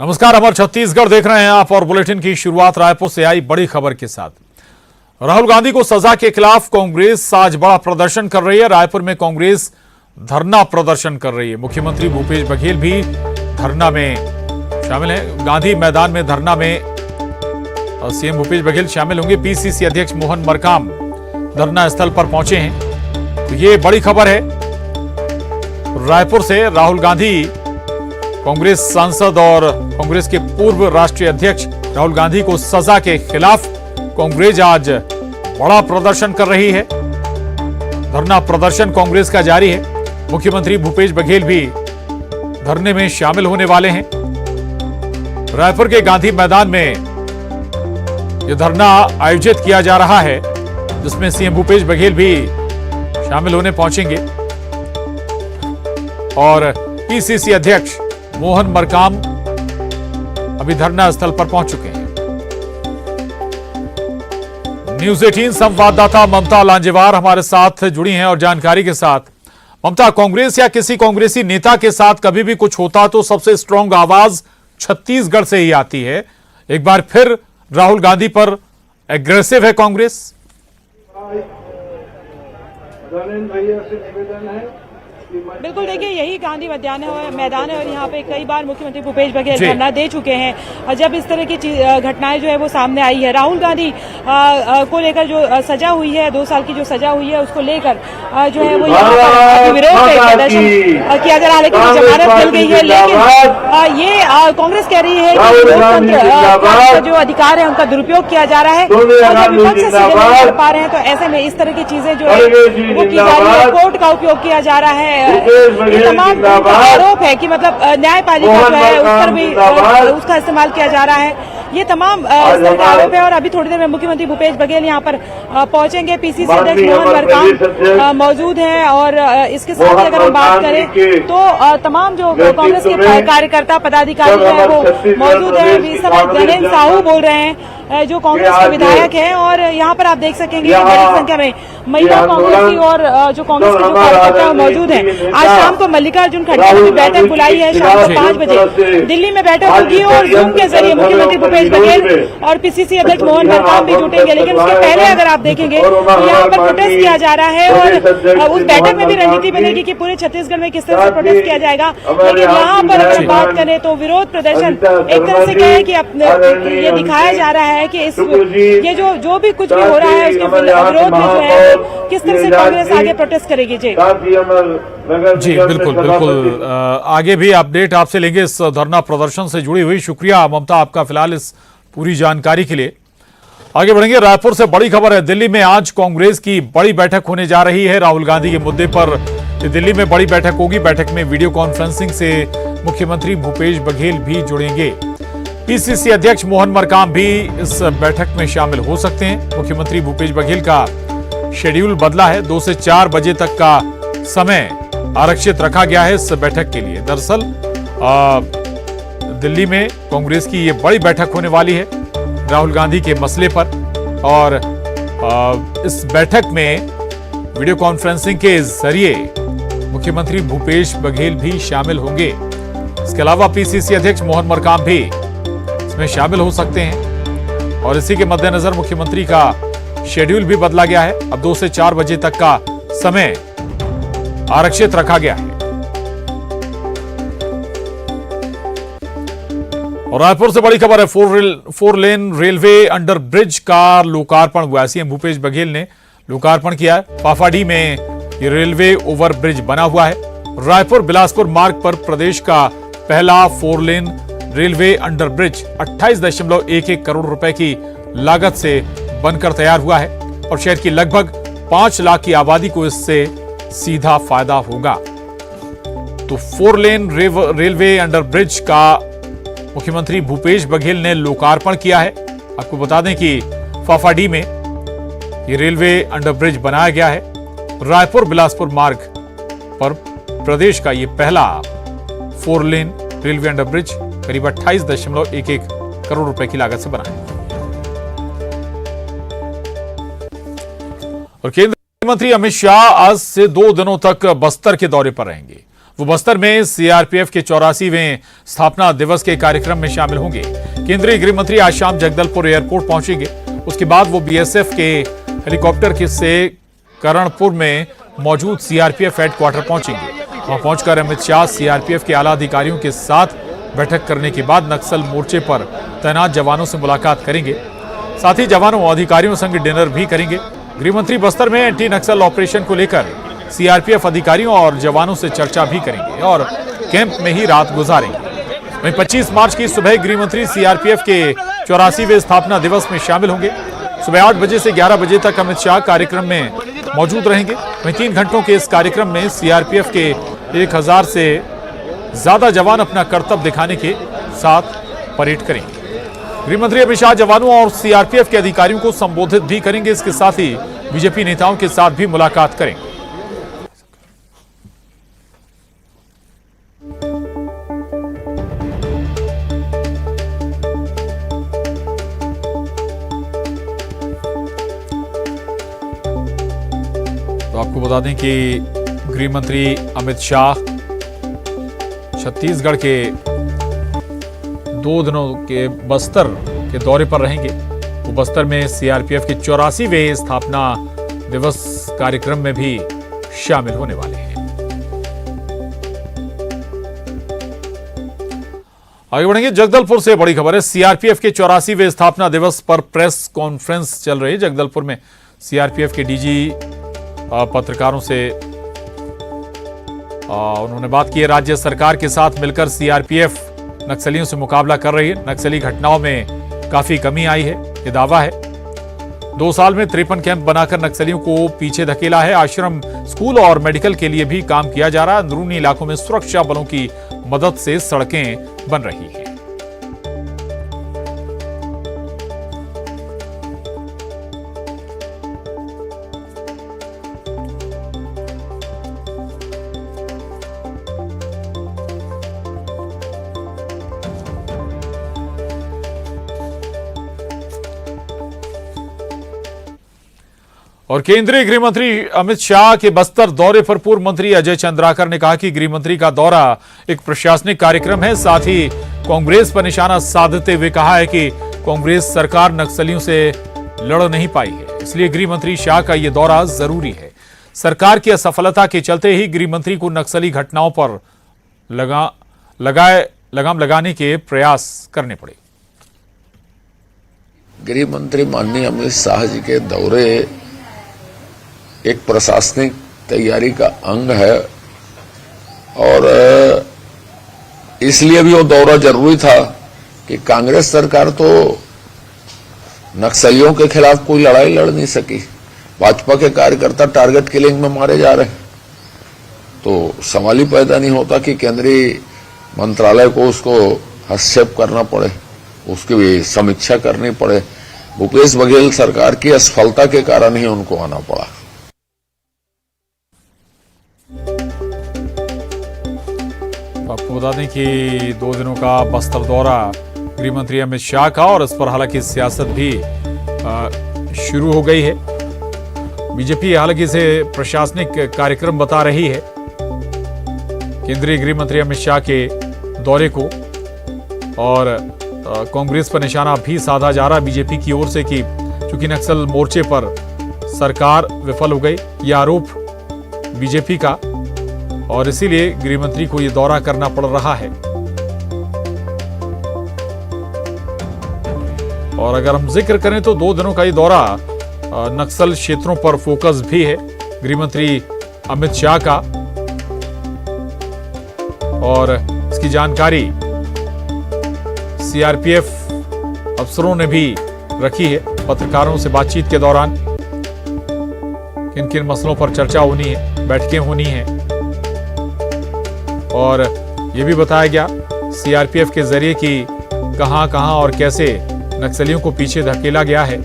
नमस्कार, अमर छत्तीसगढ़ देख रहे हैं आप और बुलेटिन की शुरुआत रायपुर से आई बड़ी खबर के साथ। राहुल गांधी को सजा के खिलाफ कांग्रेस आज बड़ा प्रदर्शन कर रही है। रायपुर में कांग्रेस धरना प्रदर्शन कर रही है। मुख्यमंत्री भूपेश बघेल भी धरना में शामिल है। गांधी मैदान में धरना में सीएम भूपेश बघेल शामिल होंगे। पीसीसी अध्यक्ष मोहन मरकाम धरना स्थल पर पहुंचे हैं। तो ये बड़ी खबर है रायपुर से। राहुल गांधी कांग्रेस सांसद और कांग्रेस के पूर्व राष्ट्रीय अध्यक्ष राहुल गांधी को सजा के खिलाफ कांग्रेस आज बड़ा प्रदर्शन कर रही है। धरना प्रदर्शन कांग्रेस का जारी है। मुख्यमंत्री भूपेश बघेल भी धरने में शामिल होने वाले हैं। रायपुर के गांधी मैदान में यह धरना आयोजित किया जा रहा है, जिसमें सीएम भूपेश बघेल भी शामिल होने पहुंचेंगे और पीसीसी अध्यक्ष मोहन मरकाम अभी धरना स्थल पर पहुंच चुके हैं। न्यूज़ 18 संवाददाता ममता लांजेवार हमारे साथ जुड़ी हैं और जानकारी के साथ। ममता, कांग्रेस या किसी कांग्रेसी नेता के साथ कभी भी कुछ होता तो सबसे स्ट्रांग आवाज छत्तीसगढ़ से ही आती है। एक बार फिर राहुल गांधी पर एग्रेसिव है कांग्रेस। बिल्कुल, देखिए यही गांधी मैदान है और यहाँ पे कई बार मुख्यमंत्री भूपेश बघेल धरना दे चुके हैं। और जब इस तरह की घटनाएं जो है वो सामने आई है, राहुल गांधी को लेकर जो सजा हुई है, 2 साल की जो सजा हुई है, उसको लेकर जो है वो यहाँ पर विरोध प्रदर्शन किया जा रहा है। लेकिन जमानत मिल गई है। लेकिन ये कांग्रेस कह रही है कि लोकतंत्र जो अधिकार है उनका दुरुपयोग किया जा रहा है और जब विपक्ष से नहीं कर पा रहे हैं तो ऐसे में इस तरह की चीजें जो है वो की जा रही है। कोर्ट का उपयोग किया जा रहा है। ये तमाम आरोप है कि मतलब न्यायपालिका जो है उस पर भी उसका इस्तेमाल किया जा रहा है। ये तमाम आरोप है और अभी थोड़ी देर में मुख्यमंत्री भूपेश बघेल यहाँ पर पहुंचेंगे। पीसीसी अध्यक्ष मोहन मरकाम मौजूद हैं और इसके साथ अगर हम बात करें तो तमाम जो कांग्रेस के कार्यकर्ता पदाधिकारी हैं वो मौजूद हैं। इस समय गणेश साहू बोल रहे हैं जो कांग्रेस के विधायक हैं और यहाँ पर आप देख सकेंगे बड़ी संख्या में महिला कांग्रेसी और जो कांग्रेस के जो कार्यकर्ता मौजूद हैं। आज शाम को मल्लिकार्जुन खड़गे की बैठक बुलाई है। शाम को 5 बजे दिल्ली में बैठक होगी और जूम के जरिए मुख्यमंत्री भूपेश बघेल और पीसीसी अध्यक्ष मोहन मरकाम भी जुटेंगे। लेकिन उसके पहले अगर आप देखेंगे तो यहाँ पर प्रोटेस्ट किया जा रहा है और उस बैठक में भी रणनीति बनेगी कि पूरे छत्तीसगढ़ में किस तरह से प्रोटेस्ट किया जाएगा। लेकिन यहाँ पर अगर बात करें तो विरोध प्रदर्शन एक तरह से क्या है कि ये दिखाया जा रहा है कि ये जो भी कुछ भी हो रहा है उसके विरोध में जो है किस तरह से कांग्रेस आगे प्रोटेस्ट करेगी। जी बिल्कुल बिल्कुल, आगे भी अपडेट आपसे लेंगे इस धरना प्रदर्शन से जुड़ी हुई। शुक्रिया ममता आपका फिलहाल इस पूरी जानकारी के लिए। आगे बढ़ेंगे। रायपुर से बड़ी खबर है। दिल्ली में आज कांग्रेस की बड़ी बैठक होने जा रही है। राहुल गांधी के मुद्दे पर दिल्ली में बड़ी बैठक होगी। बैठक में वीडियो कॉन्फ्रेंसिंग से मुख्यमंत्री भूपेश बघेल भी जुड़ेंगे। पीसीसी अध्यक्ष मोहन मरकाम भी इस बैठक में शामिल हो सकते हैं। मुख्यमंत्री भूपेश बघेल का शेड्यूल बदला है। 2 से 4 बजे तक का समय आरक्षित रखा गया है इस बैठक के लिए। दरअसल दिल्ली में कांग्रेस की ये बड़ी बैठक होने वाली है राहुल गांधी के मसले पर और इस बैठक में वीडियो कॉन्फ्रेंसिंग के जरिए मुख्यमंत्री भूपेश बघेल भी शामिल होंगे। इसके अलावा पीसीसी अध्यक्ष मोहन मरकाम भी इसमें शामिल हो सकते हैं और इसी के मद्देनजर मुख्यमंत्री का शेड्यूल भी बदला गया है। अब 2 से 4 बजे तक का समय आरक्षित रखा गया है। और रायपुर से बड़ी खबर है। 4 लेन रेलवे अंडर ब्रिज का लोकार्पण हुआ। सीएम भूपेश बघेल ने लोकार्पण किया है। फाफाडी में ये रेलवे ओवर ब्रिज बना हुआ है। रायपुर बिलासपुर मार्ग पर प्रदेश का पहला 4 लेन रेलवे अंडर ब्रिज 28.11 करोड़ रुपए की लागत से बनकर तैयार हुआ है और शहर की लगभग 5 लाख की आबादी को इससे सीधा फायदा होगा। तो 4 लेन रेलवे अंडर ब्रिज का मुख्यमंत्री भूपेश बघेल ने लोकार्पण किया है। आपको बता दें कि फाफाडी में यह रेलवे अंडर ब्रिज बनाया गया है। रायपुर बिलासपुर मार्ग पर प्रदेश का यह पहला 4 लेन रेलवे अंडर ब्रिज करीब 28.11 करोड़ रुपए की लागत से बना है। और केंद्रीय मंत्री अमित शाह आज से 2 दिनों तक बस्तर के दौरे पर रहेंगे। वो बस्तर में सीआरपीएफ के 84वें स्थापना दिवस के कार्यक्रम में शामिल होंगे। केंद्रीय गृह मंत्री आज शाम जगदलपुर एयरपोर्ट पहुंचेंगे। उसके बाद वो बीएसएफ के हेलीकॉप्टर से करणपुर में मौजूद सीआरपीएफ हेडक्वार्टर पहुंचेंगे। वहां पहुंचकर अमित शाह सीआरपीएफ के आला अधिकारियों के साथ बैठक करने के बाद नक्सल मोर्चे पर तैनात जवानों से मुलाकात करेंगे। साथ ही जवानों और अधिकारियों संग डिनर भी करेंगे। गृह मंत्री बस्तर में एंटी नक्सल ऑपरेशन को लेकर सीआरपीएफ अधिकारियों और जवानों से चर्चा भी करेंगे और कैंप में ही रात गुजारेंगे। वहीं 25 मार्च की सुबह गृह मंत्री सीआरपीएफ के 84वें स्थापना दिवस में शामिल होंगे। सुबह 8 बजे से 11 बजे तक अमित शाह कार्यक्रम में मौजूद रहेंगे। वहीं 3 घंटों के इस कार्यक्रम में सीआरपीएफ के 1000 से ज्यादा जवान अपना कर्तव्य दिखाने के साथ परेड करेंगे। गृह मंत्री अमित शाह जवानों और सीआरपीएफ के अधिकारियों को संबोधित भी करेंगे। इसके साथ ही बीजेपी नेताओं के साथ भी मुलाकात करेंगे। तो आपको बता दें कि गृह मंत्री अमित शाह छत्तीसगढ़ के 2 दिनों के बस्तर के दौरे पर रहेंगे। वो बस्तर में सीआरपीएफ के 84वें स्थापना दिवस कार्यक्रम में भी शामिल होने वाले हैं। आगे बढ़ेंगे। जगदलपुर से बड़ी खबर है। सीआरपीएफ के 84वें स्थापना दिवस पर प्रेस कॉन्फ्रेंस चल रही है। जगदलपुर में सीआरपीएफ के डीजी पत्रकारों से उन्होंने बात की है। राज्य सरकार के साथ मिलकर सीआरपीएफ नक्सलियों से मुकाबला कर रही है। नक्सली घटनाओं में काफी कमी आई है, ये दावा है। 2 साल में 53 कैंप बनाकर नक्सलियों को पीछे धकेला है। आश्रम, स्कूल और मेडिकल के लिए भी काम किया जा रहा है। अंदरूनी इलाकों में सुरक्षा बलों की मदद से सड़कें बन रही हैं। और केंद्रीय गृह मंत्री अमित शाह के बस्तर दौरे पर पूर्व मंत्री अजय चंद्राकर ने कहा कि गृह मंत्री का दौरा एक प्रशासनिक कार्यक्रम है। साथ ही कांग्रेस पर निशाना साधते हुए कहा है कि कांग्रेस सरकार नक्सलियों से लड़ नहीं पाई है, इसलिए गृह मंत्री शाह का यह दौरा जरूरी है। सरकार की असफलता के चलते ही गृह मंत्री को नक्सली घटनाओं पर लगाम लगाने के प्रयास करने पड़े। गृह मंत्री माननीय अमित शाह जी के दौरे एक प्रशासनिक तैयारी का अंग है और इसलिए भी वो दौरा जरूरी था कि कांग्रेस सरकार तो नक्सलियों के खिलाफ कोई लड़ाई लड़ नहीं सकी। भाजपा के कार्यकर्ता टारगेट किलिंग में मारे जा रहे हैं, तो सवाल ही पैदा नहीं होता कि केंद्रीय मंत्रालय को उसको हस्तक्षेप करना पड़े, उसकी भी समीक्षा करनी पड़े। भूपेश बघेल सरकार की असफलता के कारण ही उनको आना पड़ा। आपको बता दें कि 2 दिनों का बस्तर दौरा गृह मंत्री अमित शाह का, और इस पर हालांकि सियासत भी शुरू हो गई है। बीजेपी हालांकि इसे प्रशासनिक कार्यक्रम बता रही है। केंद्रीय गृह मंत्री अमित शाह के दौरे को और कांग्रेस पर निशाना भी साधा जा रहा है बीजेपी की ओर से कि चूंकि नक्सल मोर्चे पर सरकार विफल हो गई, यह आरोप बीजेपी का, और इसीलिए गृह मंत्री को यह दौरा करना पड़ रहा है। और अगर हम जिक्र करें तो 2 दिनों का ये दौरा नक्सल क्षेत्रों पर फोकस भी है गृह मंत्री अमित शाह का, और इसकी जानकारी सीआरपीएफ अफसरों ने भी रखी है। पत्रकारों से बातचीत के दौरान किन किन मसलों पर चर्चा होनी है, बैठकें होनी है, और यह भी बताया गया सीआरपीएफ के जरिए कि कहां कहां और कैसे नक्सलियों को पीछे धकेला गया है।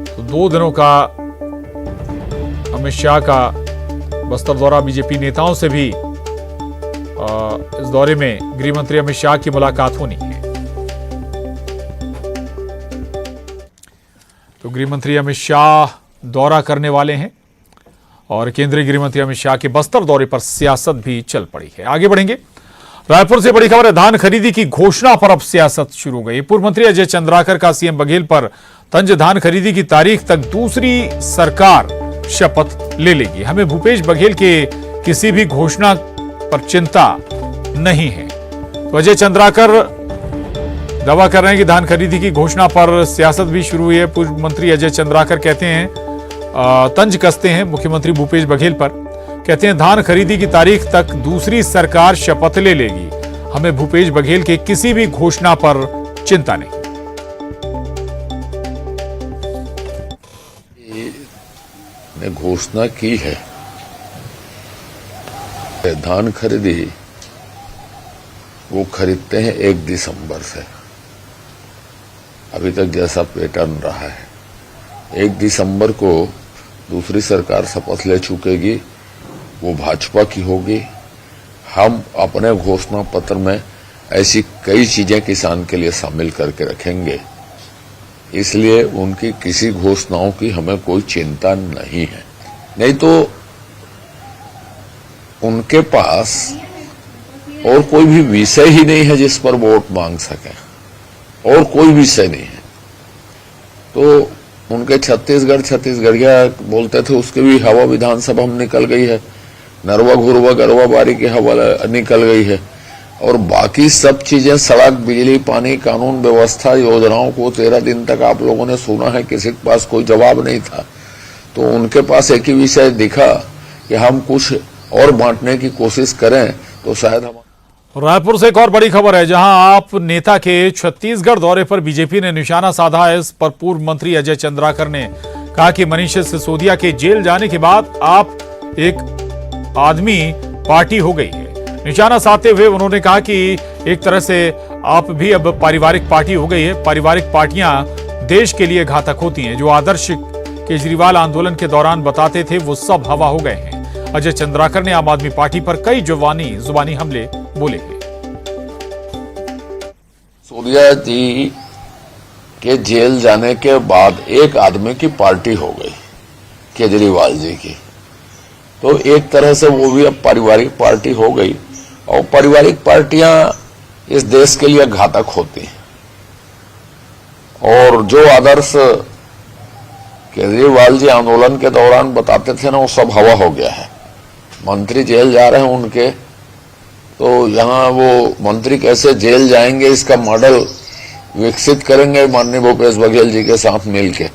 तो 2 दिनों का अमित शाह का बस्तर दौरा, बीजेपी नेताओं से भी इस दौरे में गृह मंत्री अमित शाह की मुलाकात होनी है। तो गृह मंत्री अमित शाह दौरा करने वाले हैं और केंद्रीय गृह मंत्री अमित शाह के बस्तर दौरे पर सियासत भी चल पड़ी है। आगे बढ़ेंगे, रायपुर से बड़ी खबर है, धान खरीदी की घोषणा पर अब सियासत शुरू हो गई। पूर्व मंत्री अजय चंद्राकर का सीएम बघेल पर तंज, धान खरीदी की तारीख तक दूसरी सरकार शपथ ले लेगी। हमें भूपेश बघेल के किसी भी घोषणा पर चिंता नहीं है। तो अजय चंद्राकर दावा कर रहे हैं कि धान खरीदी की घोषणा पर सियासत भी शुरू हुई है। पूर्व मंत्री अजय चंद्राकर कहते हैं, तंज कसते हैं मुख्यमंत्री भूपेश बघेल पर, कहते हैं धान खरीदी की तारीख तक दूसरी सरकार शपथ ले लेगी। हमें भूपेश बघेल के किसी भी घोषणा पर चिंता नहीं। ने घोषणा की है धान खरीदी वो खरीदते हैं 1 दिसंबर से। अभी तक जैसा पैटर्न रहा है, 1 दिसंबर को दूसरी सरकार शपथ ले चुकेगी, वो भाजपा की होगी। हम अपने घोषणा पत्र में ऐसी कई चीजें किसान के लिए शामिल करके रखेंगे, इसलिए उनकी किसी घोषणाओं की हमें कोई चिंता नहीं है। नहीं तो उनके पास और कोई भी विषय ही नहीं है जिस पर वोट मांग सके, और कोई विषय नहीं है। तो उनके छत्तीसगढ़िया बोलते थे, उसके भी हवा विधानसभा में निकल गई है। नरवा घुरवा गरवा बारी की हवा निकल गई है। और बाकी सब चीजें, सड़क, बिजली, पानी, कानून व्यवस्था, योजनाओं को 13 दिन तक आप लोगों ने सुना है, किसी के पास कोई जवाब नहीं था। तो उनके पास एक ही विषय दिखा कि हम कुछ और बांटने की कोशिश करें तो शायद हम। रायपुर से एक और बड़ी खबर है, जहां आप नेता के छत्तीसगढ़ दौरे पर बीजेपी ने निशाना साधा है। इस पर पूर्व मंत्री अजय चंद्राकर ने कहा कि मनीष सिसोदिया के जेल जाने के बाद आप एक आदमी पार्टी हो गई है। निशाना साधते हुए उन्होंने कहा कि एक तरह से आप भी अब पारिवारिक पार्टी हो गई है। पारिवारिक पार्टियां देश के लिए घातक होती हैं। जो आदर्श केजरीवाल आंदोलन के दौरान बताते थे वो सब हवा हो गए हैं। अजय चंद्राकर ने आम आदमी पार्टी पर कई जुबानी हमले बोले हैं। सिसोदिया जी के जेल जाने के बाद एक आदमी की पार्टी हो गई, केजरीवाल जी की। तो एक तरह से वो भी अब पारिवारिक पार्टी हो गई। और पारिवारिक पार्टियां इस देश के लिए घातक होती हैं। और जो आदर्श केजरीवाल जी आंदोलन के दौरान बताते थे ना, वो सब हवा हो गया है। मंत्री जेल जा रहे हैं उनके, तो यहाँ वो मंत्री कैसे जेल जाएंगे, इसका मॉडल विकसित करेंगे माननीय भूपेश बघेल जी के साथ मिलकर।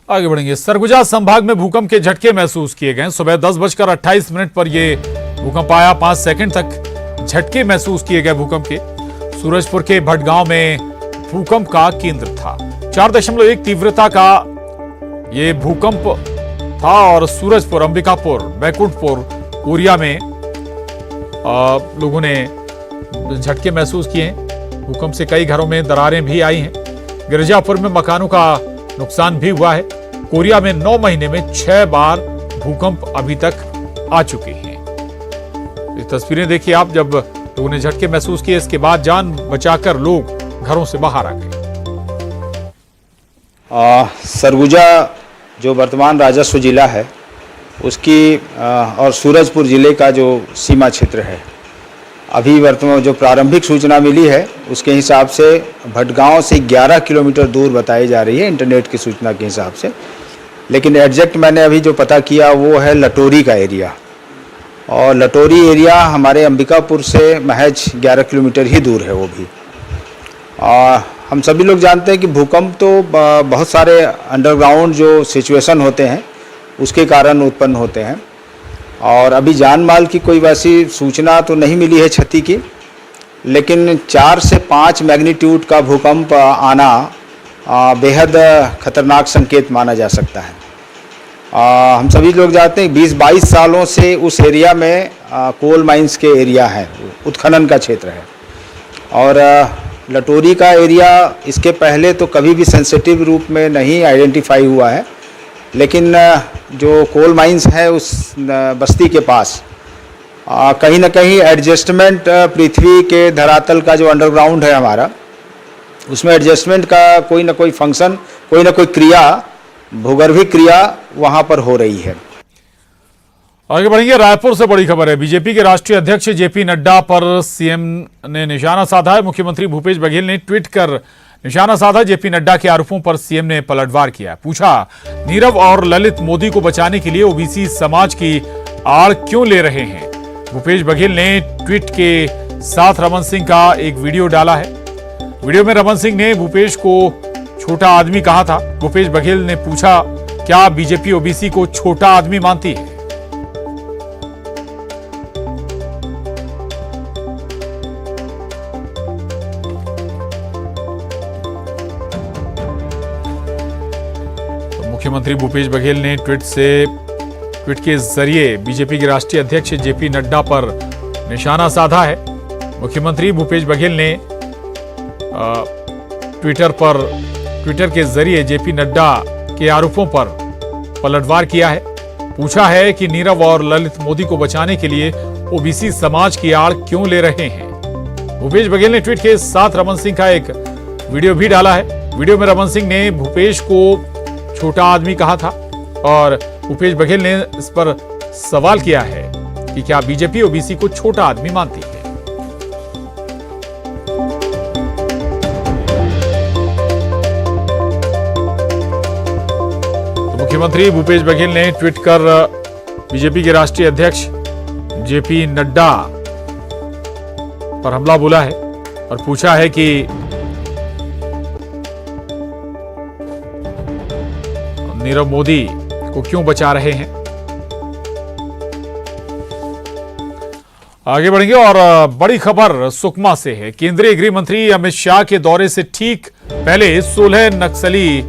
आगे बढ़ेंगे, सरगुजा संभाग में भूकंप के झटके महसूस किए गए। सुबह 10:28 पर यह भूकंप आया। 5 सेकंड तक झटके महसूस किए गए भूकंप के। सूरजपुर के भटगांव में भूकंप का केंद्र था। 4.1 तीव्रता का यह भूकंप था और सूरजपुर, अंबिकापुर, बैकुंठपुर, कोरिया में लोगों ने झटके महसूस किए हैं। भूकंप से कई घरों में दरारें भी आई हैं। गिरजापुर में मकानों का नुकसान भी हुआ है। कोरिया में 9 महीने में 6 बार भूकंप अभी तक आ चुके हैं। ये तस्वीरें देखिए आप, जब लोगों ने झटके महसूस किए, इसके बाद जान बचाकर लोग घरों से बाहर आ गए। सरगुजा जो वर्तमान राजस्व जिला है उसकी और सूरजपुर जिले का जो सीमा क्षेत्र है, अभी वर्तमान जो प्रारंभिक सूचना मिली है उसके हिसाब से भटगांव से 11 किलोमीटर दूर बताई जा रही है इंटरनेट की सूचना के हिसाब से। लेकिन एग्जैक्ट मैंने अभी जो पता किया वो है लटोरी का एरिया, और लटोरी एरिया हमारे अंबिकापुर से महज 11 किलोमीटर ही दूर है वो भी। हम सभी लोग जानते हैं कि भूकंप तो बहुत सारे अंडरग्राउंड जो सिचुएशन होते हैं उसके कारण उत्पन्न होते हैं, और अभी जान माल की कोई वैसी सूचना तो नहीं मिली है क्षति की। लेकिन 4 से 5 मैग्नीट्यूड का भूकंप आना बेहद खतरनाक संकेत माना जा सकता है। हम सभी लोग जानते हैं 20-22 सालों से उस एरिया में कोल माइंस के एरिया है, उत्खनन का क्षेत्र है। और लटोरी का एरिया इसके पहले तो कभी भी सेंसिटिव रूप में नहीं आइडेंटिफाई हुआ है, लेकिन जो कोल माइंस है उस बस्ती के पास कहीं ना कहीं एडजस्टमेंट पृथ्वी के धरातल का जो अंडरग्राउंड है हमारा, उसमें एडजस्टमेंट का कोई ना कोई फंक्शन, कोई ना कोई क्रिया भूगर्भिक क्रिया वहां पर हो रही है। आगे बढ़ेंगे। रायपुर से बड़ी खबर है। बीजेपी के राष्ट्रीय अध्यक्ष जेपी नड्डा पर सीएम ने निशाना साधा है। मुख्यमंत्री भूपेश बघेल ने ट्वीट कर निशाना साधा। जेपी नड्डा के आरोपों पर सीएम ने पलटवार किया। पूछा, नीरव और ललित मोदी को बचाने के लिए ओबीसी समाज की आड़ क्यों ले रहे हैं। भूपेश बघेल ने ट्वीट के साथ रमन सिंह का एक वीडियो डाला है। वीडियो में रमन सिंह ने भूपेश को छोटा आदमी कहा था। भूपेश बघेल ने पूछा, क्या बीजेपी ओबीसी को छोटा आदमी मानती है। मुख्यमंत्री भूपेश बघेल ने ट्वीट के जरिए बीजेपी के राष्ट्रीय अध्यक्ष जेपी नड्डा पर निशाना साधा है। मुख्यमंत्री भूपेश बघेल ने ट्विटर के जरिए जेपी नड्डा के आरोपों पर पलटवार किया है। पूछा है कि नीरव और ललित मोदी को बचाने के लिए ओबीसी समाज की आड़ क्यों ले रहे हैं। भूपेश बघेल ने ट्वीट के साथ रमन सिंह का एक वीडियो भी डाला है। वीडियो में रमन सिंह ने भूपेश को छोटा आदमी कहा था और भूपेश बघेल ने इस पर सवाल किया है कि क्या बीजेपी ओबीसी को छोटा आदमी मानती है। तो मुख्यमंत्री भूपेश बघेल ने ट्वीट कर बीजेपी के राष्ट्रीय अध्यक्ष जेपी नड्डा पर हमला बोला है और पूछा है कि नीरव मोदी को क्यों बचा रहे हैं। आगे बढ़ेंगे और बड़ी खबर सुकमा से है। केंद्रीय गृह मंत्री अमित शाह के दौरे से ठीक पहले 16 नक्सली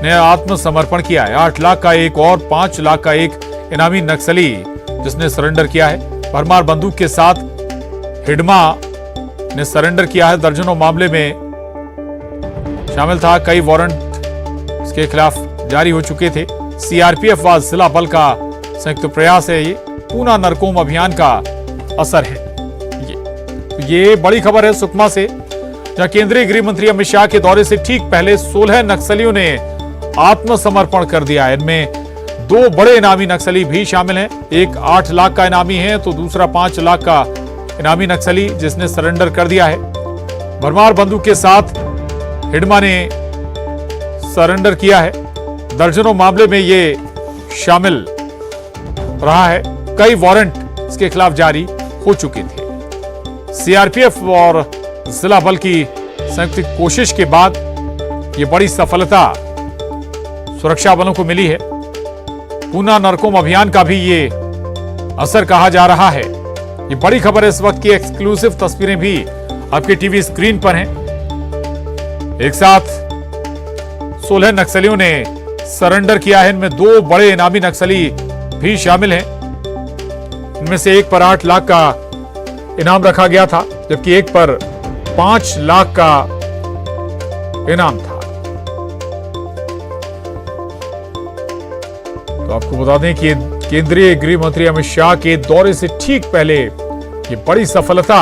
ने आत्मसमर्पण किया है। 8 लाख का एक और 5 लाख का एक इनामी नक्सली जिसने सरेंडर किया है। भरमार बंदूक के साथ हिडमा ने सरेंडर किया है। दर्जनों मामले में शामिल था। कई वारंट इसके खिलाफ जारी हो चुके थे। सीआरपीएफ व जिला बल का संयुक्त प्रयास है। ये पूना नरकोम अभियान का असर है। ये बड़ी खबर है सुकमा से, जहां केंद्रीय गृह मंत्री अमित शाह के दौरे से ठीक पहले 16 नक्सलियों ने आत्मसमर्पण कर दिया है। इनमें 2 बड़े इनामी नक्सली भी शामिल हैं। एक 8 लाख का इनामी है तो दूसरा 5 लाख का इनामी नक्सली जिसने सरेंडर कर दिया है। भरमार बंदूक के साथ हिडमा ने सरेंडर किया है। दर्जनों मामले में ये शामिल रहा है। कई वारंट इसके खिलाफ जारी हो चुके थे। सीआरपीएफ और जिला बल की संयुक्त कोशिश के बाद ये बड़ी सफलता सुरक्षा बलों को मिली है। पूना नरकोम अभियान का भी ये असर कहा जा रहा है। ये बड़ी खबर है। इस वक्त की एक्सक्लूसिव तस्वीरें भी आपके टीवी स्क्रीन पर हैं। एक साथ 16 नक्सलियों ने सरेंडर किया है। इनमें 2 बड़े इनामी नक्सली भी शामिल हैं। इनमें से एक पर 8 लाख का इनाम रखा गया था जबकि एक पर 5 लाख का इनाम था। तो आपको बता दें कि केंद्रीय गृह मंत्री अमित शाह के दौरे से ठीक पहले ये बड़ी सफलता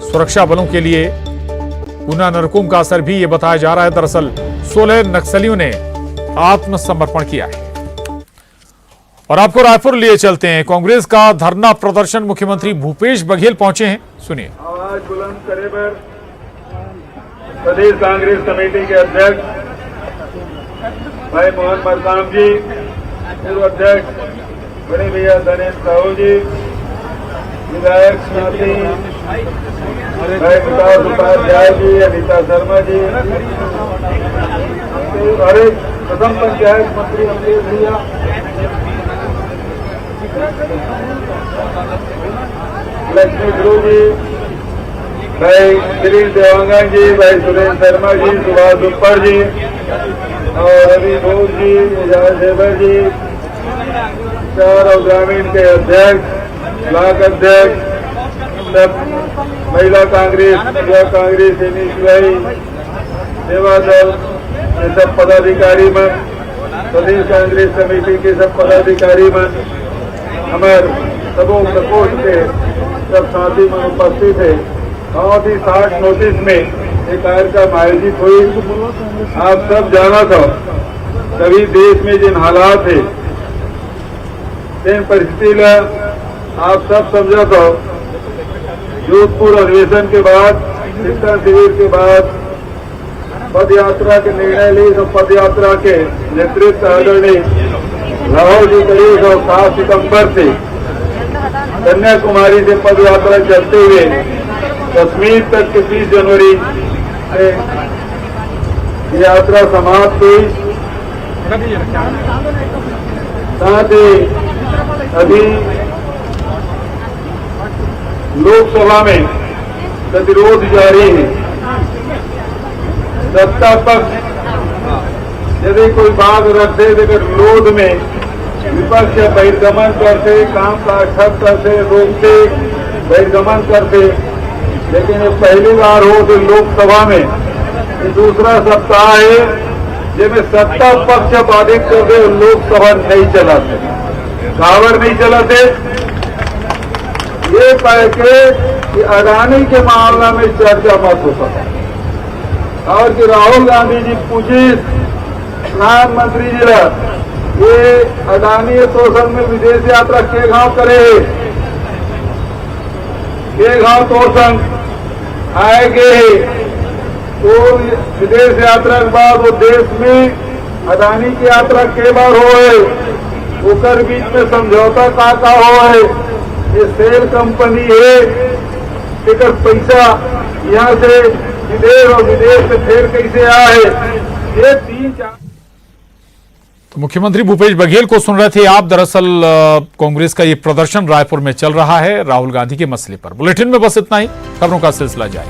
सुरक्षा बलों के लिए। पूना नरकोम का असर भी ये बताया जा रहा है। दरअसल 16 नक्सलियों ने आत्मसमर्पण किया है। और आपको रायपुर लिए चलते हैं। कांग्रेस का धरना प्रदर्शन मुख्यमंत्री भूपेश बघेल पहुंचे हैं। सुनिए। आवाज बुलंद करे पर प्रदेश कांग्रेस कमेटी के अध्यक्ष भाई मोहन मरकाम जी, पूर्व अध्यक्ष बड़े भैया दिनेश साहू जी, विधायक श्रीमती भाई विकास उपाध्याय जी, अनिता शर्मा जी, हमारे प्रथम पंचायत मंत्री अमरीश भैया, लक्ष्मी गुरु जी, भाई श्री देवांगन जी, भाई सुरेंद्र शर्मा जी, सुभाष उप्पर जी और रवि घोष जी, विजय सेवर जी, शहर और ग्रामीण के अध्यक्ष, ब्लॉक अध्यक्ष, सब महिला कांग्रेस, युवा कांग्रेस, भाई सेवा दल ये सब पदाधिकारी मन, प्रदेश कांग्रेस कमेटी के सब पदाधिकारी मन, हमारे सबों प्रकोष्ठ के सब साथी में उपस्थित है। बहुत ही 60 नोटिस में एक कार्यक्रम आयोजित हुई। आप सब जाना था कभी देश में जिन हालात है परिस्थिति आप सब समझा तो जोधपुर अधिवेशन के बाद शिक्षा शिविर के बाद पद यात्रा के निर्णय ली। तो पद यात्रा के नेतृत्व आदरणीय राहुल जी करीब 7 सितंबर से कन्याकुमारी से पद यात्रा चलते हुए कश्मीर तक के 30 जनवरी में यात्रा समाप्त हुई। साथ ही अभी लोकसभा में गतिरोध जारी है। सत्ता पक्ष यदि कोई बात रखते अगर विरोध में विपक्ष बहिर्गमन करते, काम काज ठप करते, रोकते, बहिर्गमन करते, लेकिन ये पहली बार हो तो लोकसभा में ये दूसरा सप्ताह है जिसमें सत्ता पक्ष बाधित करते लोकसभा नहीं चलाते। कावर नहीं चलाते ये कह के कि अडानी के मामला में चर्चा मत हो सका और कि राहुल गांधी जी पूछी प्रधानमंत्री जी ये अडानी तोषण में विदेश यात्रा के गांव करे के गांव तोषण आएगे तो विदेश यात्रा के बाद वो देश में अडानी की यात्रा के बार हो ओकर बीच में समझौता का हो है। ये सेल कंपनी है लेकर पैसा यहाँ से विदेश और विदेश से फिर कैसे आए ये 3-4 तो मुख्यमंत्री भूपेश बघेल को सुन रहे थे आप। दरअसल कांग्रेस का ये प्रदर्शन रायपुर में चल रहा है राहुल गांधी के मसले पर। बुलेटिन में बस इतना ही, खबरों का सिलसिला जारी।